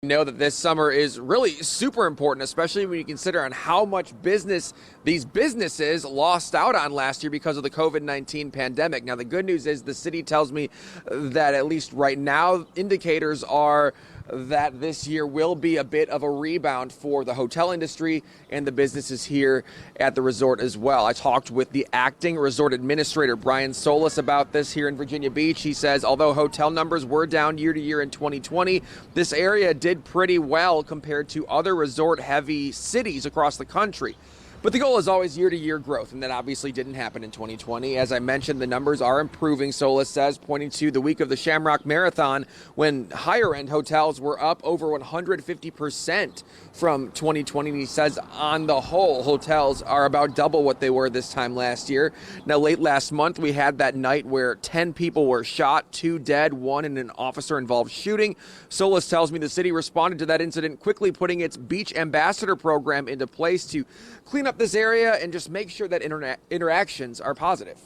Know that this summer is really super important, especially when you consider on how much business these businesses lost out on last year because of the COVID-19 pandemic. Now, the good news is the city tells me that at least right now, indicators are that this year will be a bit of a rebound for the hotel industry and the businesses here at the resort as well. I talked with the acting resort administrator, Brian Solis, about this here in Virginia Beach. He says, although hotel numbers were down year to year in 2020, this area did pretty well compared to other resort-heavy cities across the country. But the goal is always year-to-year growth, and that obviously didn't happen in 2020. As I mentioned, the numbers are improving, Solis says, pointing to the week of the Shamrock Marathon when higher-end hotels were up over 150% from 2020. And he says, on the whole, hotels are about double what they were this time last year. Now, late last month, we had that night where 10 people were shot, 2 dead, 1 in an officer-involved shooting. Solis tells me the city responded to that incident, quickly putting its Beach Ambassador program into place to clean up this area and just make sure that interactions are positive.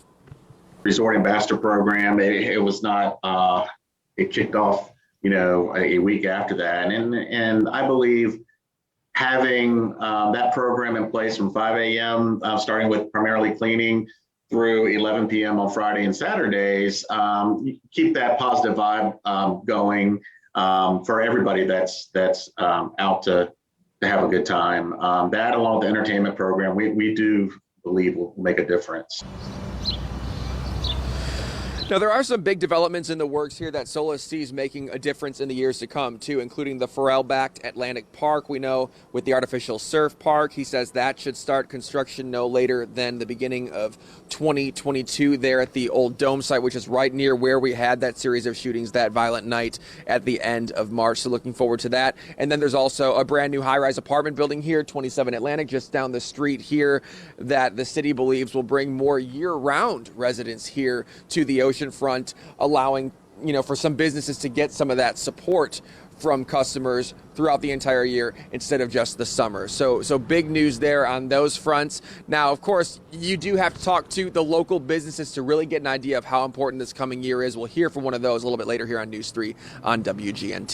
Resort Ambassador program, it was not, it kicked off, a week after that. And I believe having that program in place from 5 a.m., starting with primarily cleaning through 11 p.m. on Friday and Saturdays, keep that positive vibe going for everybody that's out to have a good time. That, along with the entertainment program, we do believe will make a difference. Now, there are some big developments in the works here that Solis sees making a difference in the years to come, too, including the Pharrell-backed Atlantic Park, we know, with the artificial surf park. He says that should start construction no later than the beginning of 2022 there at the old Dome site, which is right near where we had that series of shootings that violent night at the end of March. So looking forward to that. And then there's also a brand new high-rise apartment building here, 27 Atlantic, just down the street here, that the city believes will bring more year-round residents here to the ocean front, allowing, for some businesses to get some of that support from customers throughout the entire year instead of just the summer. So big news there on those fronts. Now, of course, you do have to talk to the local businesses to really get an idea of how important this coming year is. We'll hear from one of those a little bit later here on News 3 on WGNT.